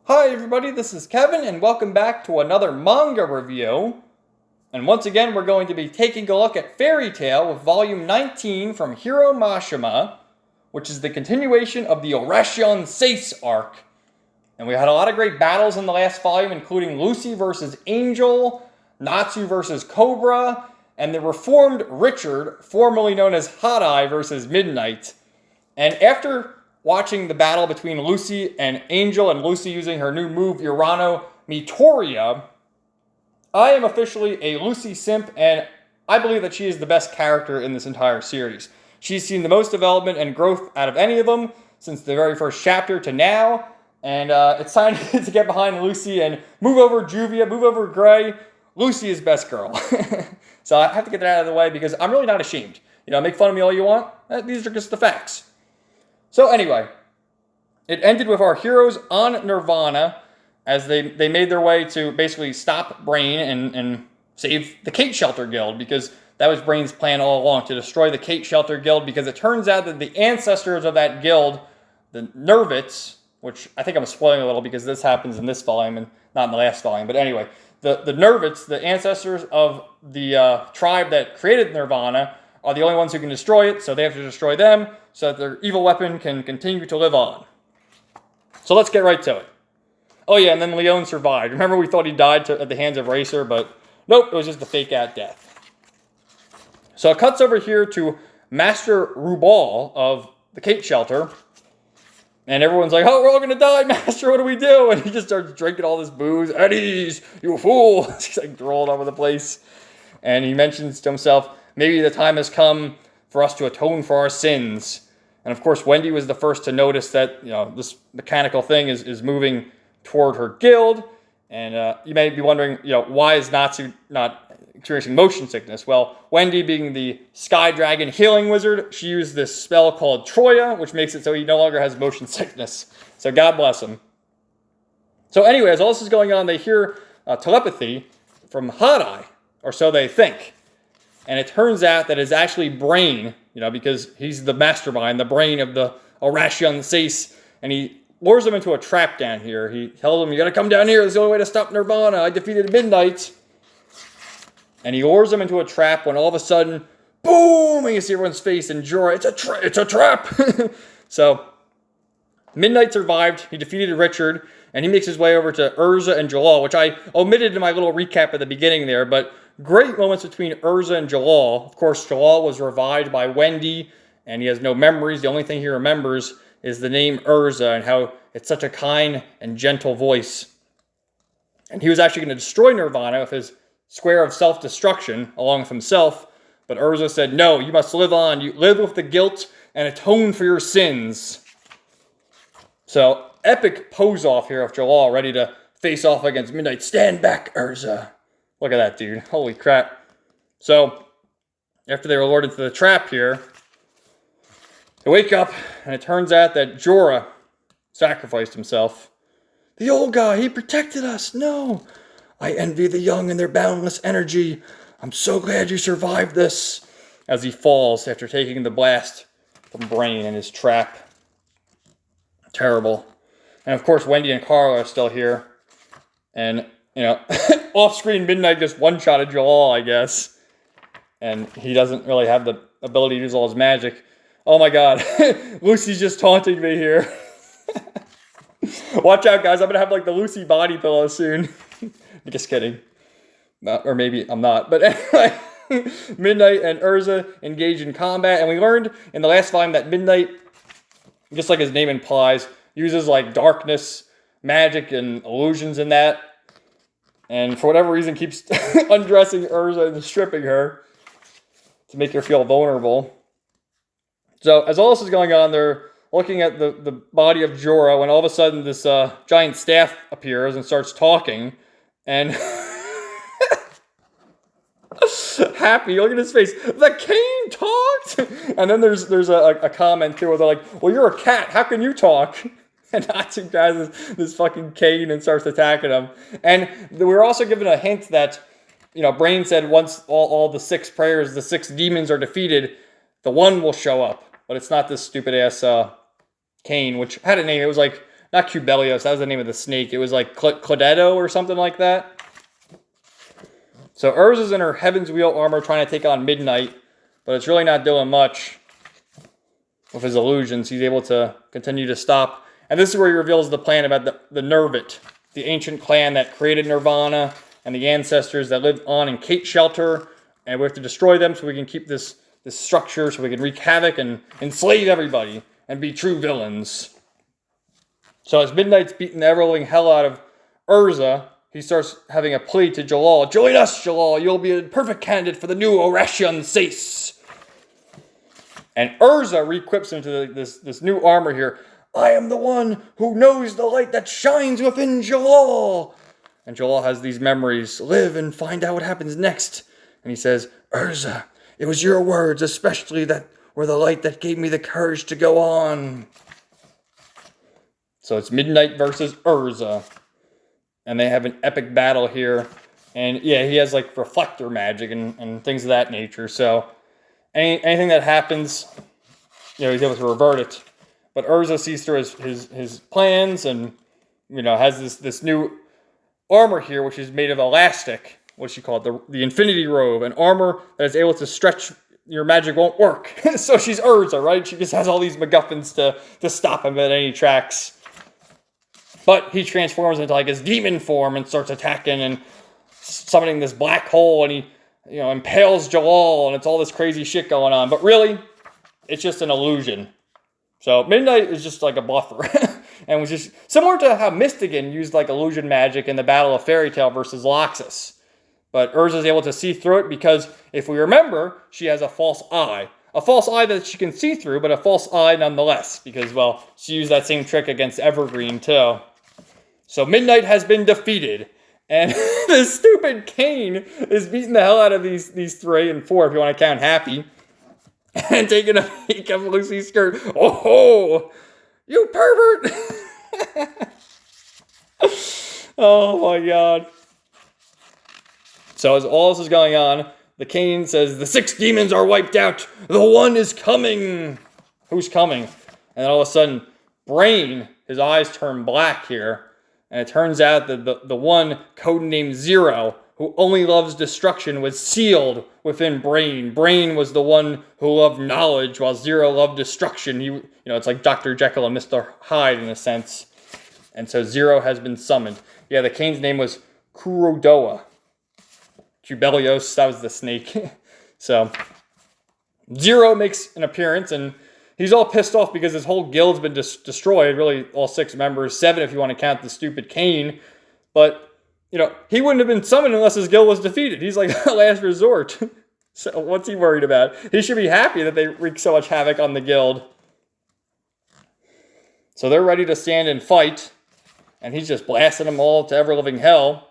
Hi everybody, this is Kevin and welcome back to another manga review. And once again, we're going to be taking a look at Fairy Tail with volume 19 from Hiro Mashima, which is the continuation of the Oration Seis arc. And we had a lot of great battles in the last volume, including Lucy versus Angel, Natsu versus Cobra, and the reformed Richard, formerly known as Hot Eye, versus Midnight. And after watching the battle between Lucy and Angel, and Lucy using her new move, Urano Mitoria, I am officially a Lucy simp, and I believe that she is the best character in this entire series. She's seen the most development and growth out of any of them since the very first chapter to now, and it's time to get behind Lucy and move over Juvia, move over Gray. Lucy is best girl. So I have to get that out of the way because I'm really not ashamed. Make fun of me all you want. These are just the facts. So anyway, it ended with our heroes on Nirvana as they made their way to basically stop Brain and save the Kate Shelter Guild, because that was Brain's plan all along, to destroy the Kate Shelter Guild, because it turns out that the ancestors of that guild, the Nervits, which I think I'm spoiling a little because this happens in this volume and not in the last volume, but anyway, the Nervits, the ancestors of the tribe that created Nirvana, are the only ones who can destroy it, so they have to destroy them so that their evil weapon can continue to live on. So let's get right to it. Oh yeah, and then Leon survived. Remember, we thought he died at the hands of Racer, but nope, it was just a fake-out death. So it cuts over here to Master Rubal of the Kate Shelter, and everyone's like, oh, we're all going to die, Master, what do we do? And he just starts drinking all this booze. Eddies, you fool! He's like rolling over the place. And he mentions to himself, maybe the time has come for us to atone for our sins. And of course, Wendy was the first to notice that this mechanical thing is moving toward her guild. And you may be wondering, why is Natsu not experiencing motion sickness? Well, Wendy, being the Sky Dragon healing wizard, she used this spell called Troya, which makes it so he no longer has motion sickness. So God bless him. So anyway, as all this is going on, they hear telepathy from Hot Eye, or so they think. And it turns out that it's actually Brain, because he's the mastermind, the brain of the Oration Seis, and he lures him into a trap down here. He tells him, you gotta come down here, it's the only way to stop Nirvana, I defeated Midnight. And he lures him into a trap when all of a sudden, boom, and you see everyone's face, and Jorah, it's a trap! So, Midnight survived, he defeated Richard, and he makes his way over to Urza and Jalal, which I omitted in my little recap at the beginning there, but great moments between Urza and Jalal. Of course, Jalal was revived by Wendy, and he has no memories. The only thing he remembers is the name Urza and how it's such a kind and gentle voice. And he was actually going to destroy Nirvana with his square of self-destruction along with himself, but Urza said, no, you must live on. You live with the guilt and atone for your sins. So, epic pose-off here of Jalal ready to face off against Midnight. Stand back, Urza. Look at that, dude. Holy crap. So, after they were lured into the trap here, they wake up, and it turns out that Jorah sacrificed himself. The old guy, he protected us. No. I envy the young and their boundless energy. I'm so glad you survived this. As he falls after taking the blast from Brain in his trap. Terrible. And of course, Wendy and Carla are still here. And off-screen Midnight just one-shotted Jalal, I guess. And he doesn't really have the ability to use all his magic. Oh my god. Lucy's just taunting me here. Watch out, guys. I'm going to have like the Lucy body pillow soon. Just kidding. Or maybe I'm not. But anyway, Midnight and Urza engage in combat. And we learned in the last volume that Midnight, just like his name implies, uses like darkness, magic, and illusions in that. And for whatever reason keeps undressing Urza and stripping her to make her feel vulnerable. So as all this is going on, they're looking at the body of Jorah when all of a sudden this giant staff appears and starts talking. And Happy, look at his face. The cane talked! And then there's a comment too where they're like, well, you're a cat. How can you talk? And Natsu grabs this fucking cane and starts attacking him. And we're also given a hint that, Brain said once all the 6 prayers, the 6 demons are defeated, the one will show up. But it's not this stupid-ass Kane, which had a name. It was like not Cubelios, that was the name of the snake. It was like Clodetto or something like that. So Urza's in her Heaven's Wheel armor trying to take on Midnight, but it's really not doing much with his illusions. He's able to continue to stop. And this is where he reveals the plan about the Nervit, the ancient clan that created Nirvana, and the ancestors that lived on in Kate Shelter. And we have to destroy them so we can keep this structure, so we can wreak havoc and enslave everybody and be true villains. So as Midnight's beating the ever-living hell out of Urza, he starts having a plea to Jalal. Join us, Jalal. You'll be a perfect candidate for the new Orashion Sace. And Urza re-equips him to this new armor here. I am the one who knows the light that shines within Jalal. And Jalal has these memories. Live and find out what happens next. And he says, Urza, it was your words especially that were the light that gave me the courage to go on. So it's Midnight versus Urza. And they have an epic battle here. And yeah, he has like reflector magic and things of that nature. So anything that happens, he's able to revert it. But Urza sees through his plans and, has this new armor here, which is made of elastic. What's she called? The Infinity Robe. An armor that is able to stretch. Your magic won't work. So she's Urza, right? She just has all these MacGuffins to stop him at any tracks. But he transforms into like his demon form and starts attacking and summoning this black hole, and he, impales Jalal, and it's all this crazy shit going on. But really, it's just an illusion. So Midnight is just like a buffer. And was just similar to how Mystigan used like illusion magic in the Battle of Fairy Tail versus Loxus. But Urza is able to see through it because, if we remember, she has a false eye. A false eye that she can see through, but a false eye nonetheless. Because, well, she used that same trick against Evergreen, too. So Midnight has been defeated. And this stupid Kane is beating the hell out of these 3 and 4, if you want to count Happy. And taking a peek of Lucy's skirt. Oh, you pervert! Oh, my God. So as all this is going on, the Kane says, the 6 demons are wiped out. The one is coming. Who's coming? And then all of a sudden, Brain, his eyes turn black here. And it turns out that the one codenamed Zero, who only loves destruction, was sealed within Brain. Brain was the one who loved knowledge, while Zero loved destruction. It's like Dr. Jekyll and Mr. Hyde in a sense. And so Zero has been summoned. Yeah, the Kane's name was Kurodoa. Cubelios, that was the snake. So Zero makes an appearance, and he's all pissed off because his whole guild's been destroyed. Really, all 6 members, 7 if you want to count the stupid Kane. But, he wouldn't have been summoned unless his guild was defeated. He's like the last resort. So what's he worried about? He should be happy that they wreak so much havoc on the guild. So they're ready to stand and fight. And he's just blasting them all to ever-living hell.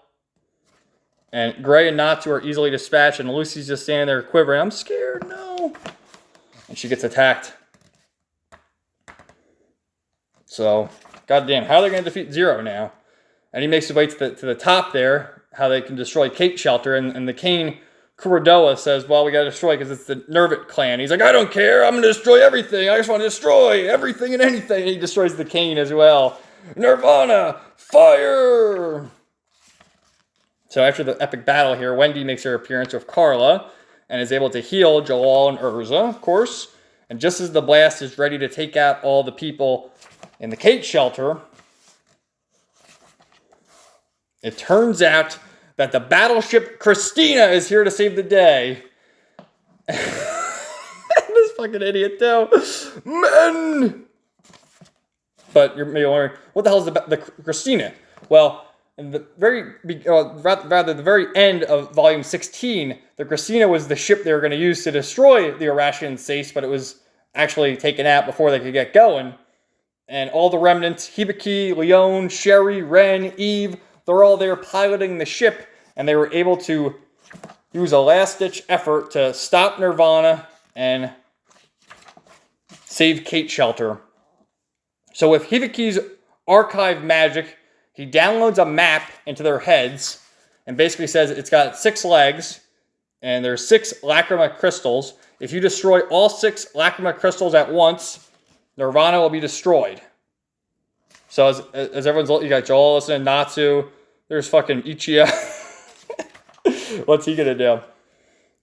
And Gray and Natsu are easily dispatched, and Lucy's just standing there quivering. I'm scared, no. And she gets attacked. So, goddamn, how are they going to defeat Zero now? And he makes his way to the top there, how they can destroy Kate Shelter. And the Kane, Kurodoa, says, well, we got to destroy because it's the Nervit clan. He's like, I don't care. I'm going to destroy everything. I just want to destroy everything and anything. And he destroys the Kane as well. Nirvana, fire! So after the epic battle here, Wendy makes her appearance with Carla and is able to heal Jalal and Urza, of course. And just as the blast is ready to take out all the people in the Kate Shelter, it turns out that the battleship Christina is here to save the day. This fucking idiot, too. Men! But you're maybe wondering, what the hell is the Christina? Well, in the the very end of Volume 16, the Christina was the ship they were going to use to destroy the Orashian Sace, but it was actually taken out before they could get going. And all the remnants, Hibiki, Leon, Sherry, Ren, Eve, they're all there piloting the ship, and they were able to use a last-ditch effort to stop Nirvana and save Kate Shelter. So with Hibiki's archive magic, he downloads a map into their heads and basically says it's got 6 legs and there's 6 lacrima crystals. If you destroy all 6 lacrima crystals at once, Nirvana will be destroyed. So as everyone's, you got Joel listening, Natsu. There's fucking Ichiya. What's he gonna do?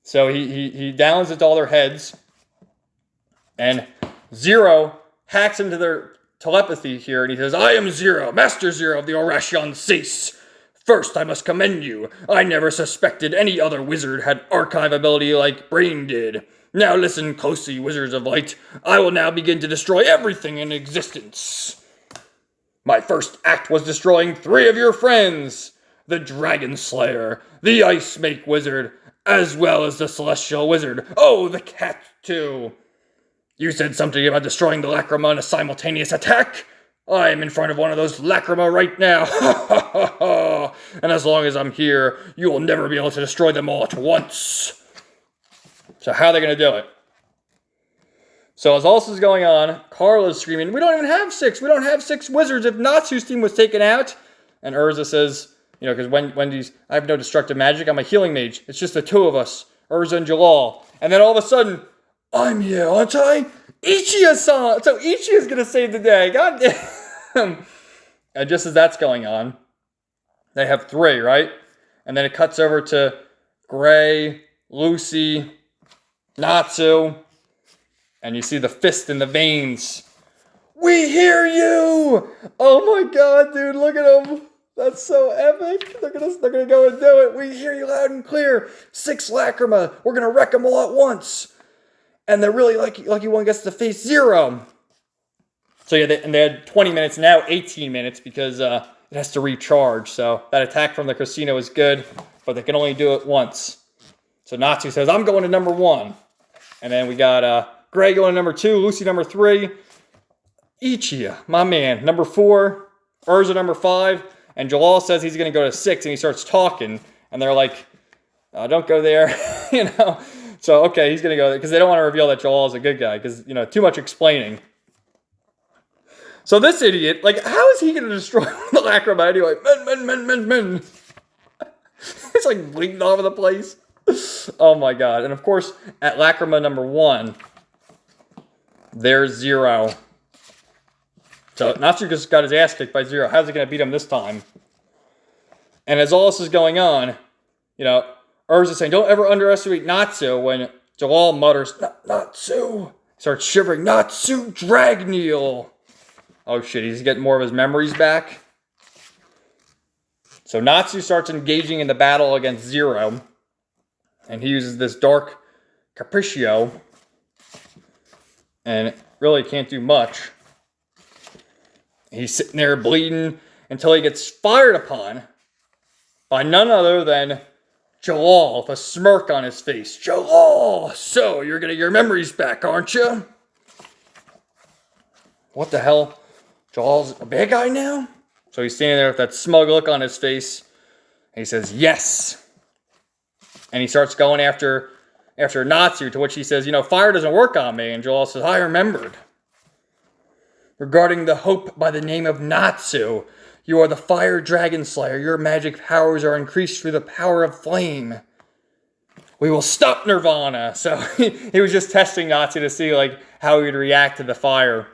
So he downs into all their heads, and Zero hacks into their telepathy here, and he says, "I am Zero, Master Zero of the Orashion Cease. First, I must commend you. I never suspected any other wizard had archive ability like Brain did. Now listen closely, Wizards of Light. I will now begin to destroy everything in existence. My first act was destroying 3 of your friends, the Dragon Slayer, the Ice Make Wizard, as well as the Celestial Wizard. Oh, the cat, too. You said something about destroying the Lacrima in a simultaneous attack? I am in front of one of those Lacrima right now. And as long as I'm here, you will never be able to destroy them all at once." So how are they going to do it? So as all this is going on, Carla's screaming, "We don't even have 6. We don't have 6 wizards if Natsu's team was taken out." And Urza says, because Wendy's, "I have no destructive magic. I'm a healing mage. It's just the 2 of us, Urza and Jalal." And then all of a sudden, "I'm here, aren't I? Ichiya-san!" So Ichiya's going to save the day. God damn. And just as that's going on, they have 3, right? And then it cuts over to Gray, Lucy, Natsu, and you see the fist in the veins. "We hear you!" Oh my god, dude, look at them. That's so epic. They're gonna go and do it. "We hear you loud and clear. 6 Lacrima. We're gonna wreck them all at once." And they're really lucky one gets to face Zero. So yeah, they had 20 minutes, now 18 minutes, because it has to recharge. So that attack from the casino is good, but they can only do it once. So Natsu says, "I'm going to number 1. And then we got Gray going to number 2, Lucy number 3, Ichiya, my man, number 4, Urza number 5, and Jalal says he's going to go to 6, and he starts talking, and they're like, "Don't go there," So, okay, he's going to go there, because they don't want to reveal that Jalal is a good guy, because, too much explaining. So this idiot, how is he going to destroy the Lacrima anyway? Men. It's bleeding all over the place. Oh my god. And of course, at Lacrima number 1, there's Zero. So Natsu just got his ass kicked by Zero. How's he going to beat him this time? And as all this is going on, Urza's saying, "Don't ever underestimate Natsu," when Jalal mutters, "Natsu!" Starts shivering, "Natsu Dragneel!" Oh shit, he's getting more of his memories back. So Natsu starts engaging in the battle against Zero. And he uses this Dark Capriccio. And really can't do much. He's sitting there bleeding until he gets fired upon by none other than Jalal with a smirk on his face. "Jalal, so you're going to get your memories back, aren't you?" What the hell? Jalal's a bad guy now? So he's standing there with that smug look on his face. And he says, "Yes." And he starts going after Natsu, to which he says, "Fire doesn't work on me." And Jalal says, "I remembered. Regarding the hope by the name of Natsu, you are the Fire Dragon Slayer. Your magic powers are increased through the power of flame. We will stop Nirvana." So he was just testing Natsu to see how he would react to the fire.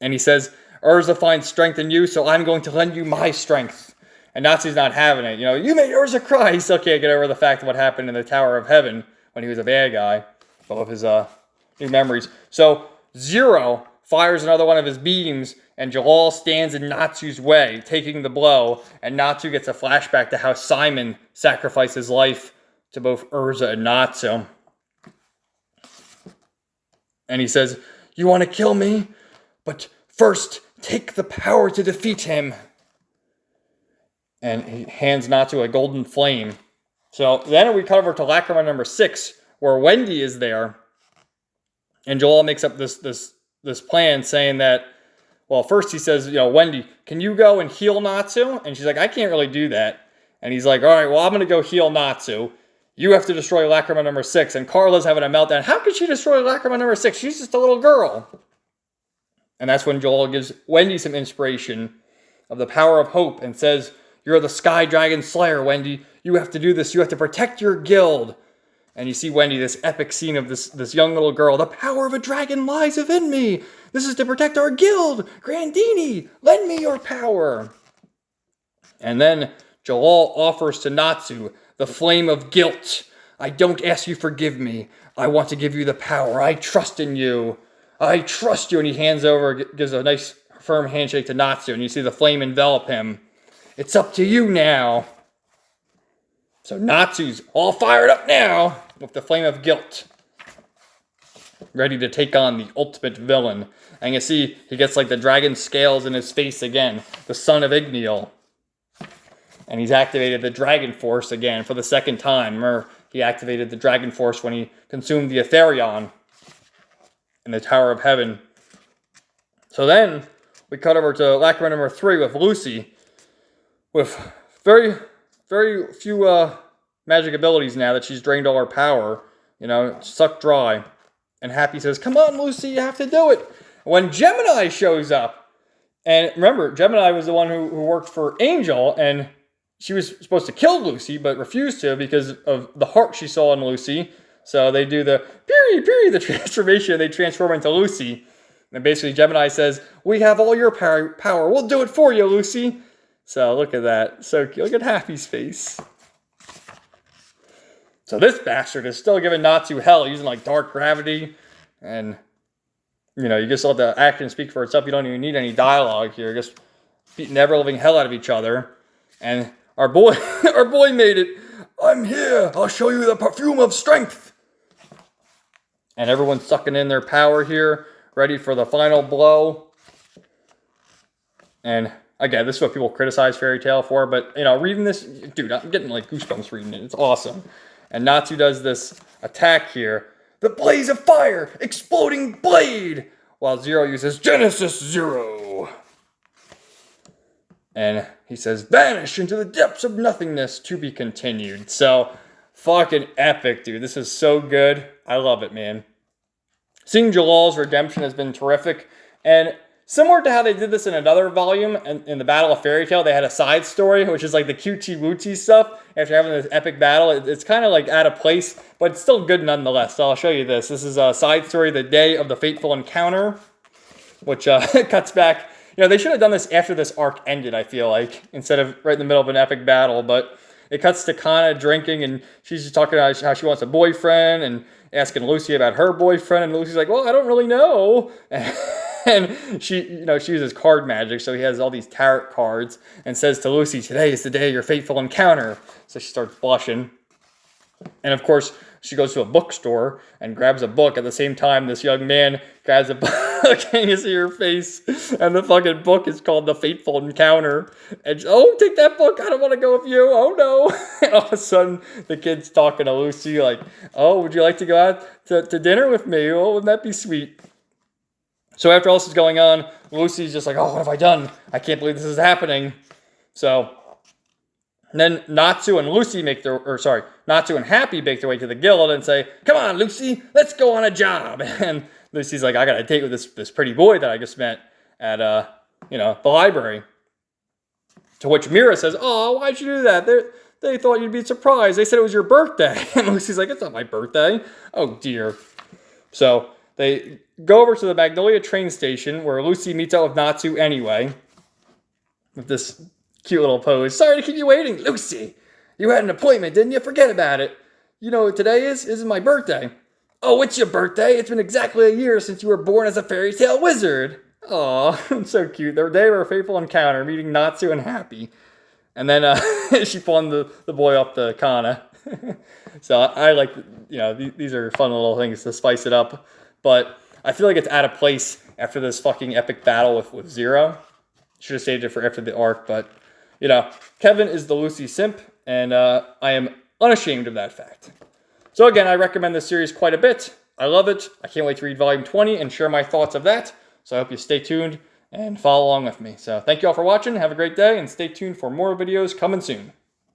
And he says, "Urza finds strength in you, so I'm going to lend you my strength." And Natsu's not having it. "You made Urza cry." He still can't get over the fact of what happened in the Tower of Heaven when he was a bad guy. All of his new memories. So Zero fires another one of his beams, and Jalal stands in Natsu's way, taking the blow. And Natsu gets a flashback to how Simon sacrificed his life to both Urza and Natsu. And he says, "You want to kill me? But first, take the power to defeat him." And he hands Natsu a golden flame. So then we cut over to Lacrima number 6, where Wendy is there. And Jalal makes up this plan saying that, well, first he says, "Wendy, can you go and heal Natsu?" And she's like, "I can't really do that." And he's like, "All right, well, I'm going to go heal Natsu. You have to destroy Lacrima number 6. And Carla's having a meltdown. How could she destroy Lacrima number 6? She's just a little girl. And that's when Jalal gives Wendy some inspiration of the power of hope and says, "You're the Sky Dragon Slayer, Wendy. You have to do this. You have to protect your guild. And you see Wendy, this epic scene of this young little girl. The power of a dragon lies within me. This is to protect our guild. Grandini, lend me your power. And then Jalal offers to Natsu the flame of guilt. I don't ask you forgive me. I want to give you the power. I trust in you. I trust you. And he hands over, gives a nice firm handshake to Natsu. And you see the flame envelop him. It's up to you now. So Natsu's all fired up now with the flame of guilt. Ready to take on the ultimate villain. And you see he gets like the dragon scales in his face again. The son of Igniel. And he's activated the Dragon Force again for the second time. Remember, he activated the Dragon Force when he consumed the Etherion in the Tower of Heaven. So then, we cut over to Lacrima number 3 with Lucy. With very, very few magic abilities now that she's drained all her power. You know, sucked dry. And Happy says, come on, Lucy, you have to do it. When Gemini shows up, and remember, Gemini was the one who worked for Angel, and she was supposed to kill Lucy, but refused to because of the heart she saw in Lucy. So they do the the transformation. They transform into Lucy. And basically Gemini says, we have all your power. We'll do it for you, Lucy. So look at that. So cute. Look at Happy's face. So this bastard is still giving Natsu hell using like dark gravity. And, you know, you just let the action speak for itself. You don't even need any dialogue here. Just beating ever-living hell out of each other. And our boy made it. I'm here. I'll show you the perfume of strength. And everyone's sucking in their power here, ready for the final blow. And again, this is what people criticize Fairy Tail for, but you know, reading this, dude, I'm getting like goosebumps reading it. It's awesome. And Natsu does this attack here. The blaze of fire, exploding blade, while Zero uses Genesis Zero. And he says, vanish into the depths of nothingness to be continued. So, fucking epic, dude. This is so good. I love it, man. Seeing Jalal's redemption has been terrific. And similar to how they did this in another volume, in the Battle of Fairy Tail, they had a side story, which is like the cutesy-wootsy stuff. After having this epic battle, it's kind of like out of place, but it's still good nonetheless. So I'll show you this. This is a side story, The Day of the Fateful Encounter, which cuts back. You know, they should have done this after this arc ended, I feel like, instead of right in the middle of an epic battle. But it cuts to Kana drinking, and she's just talking about how she wants a boyfriend, and asking Lucy about her boyfriend. And Lucy's like, well, I don't really know. And she, you know, she uses card magic, so he has all these tarot cards, and says to Lucy, today is the day of your fateful encounter. So she starts blushing. And of course, she goes to a bookstore and grabs a book. At the same time, this young man grabs a book, and you see her face. And the fucking book is called The Fateful Encounter. And oh, take that book. I don't want to go with you. Oh, no. And all of a sudden, the kid's talking to Lucy like, oh, would you like to go out to dinner with me? Oh, wouldn't that be sweet? So after all this is going on, Lucy's just like, oh, what have I done? I can't believe this is happening. So then Natsu and Natsu and Happy make their way to the guild and say, come on, Lucy, let's go on a job. And Lucy's like, I got a date with this pretty boy that I just met at, the library. To which Mira says, oh, why'd you do that? They thought you'd be surprised. They said it was your birthday. And Lucy's like, it's not my birthday. Oh, dear. So they go over to the Magnolia train station where Lucy meets up with Natsu anyway. With this cute little pose. Sorry to keep you waiting. Lucy, you had an appointment, didn't you? Forget about it. You know what today is? This is my birthday. Oh, it's your birthday? It's been exactly a year since you were born as a fairy tale wizard. Aw, so cute. The day of our fateful encounter, meeting Natsu and Happy. And then she pawned the boy off to Kana. So I like, these are fun little things to spice it up. But I feel like it's out of place after this fucking epic battle with Zero. Should have saved it for after the arc, but, Kevin is the Lucy simp, and I am unashamed of that fact. So again, I recommend this series quite a bit. I love it. I can't wait to read Volume 20 and share my thoughts of that. So I hope you stay tuned and follow along with me. So thank you all for watching. Have a great day, and stay tuned for more videos coming soon.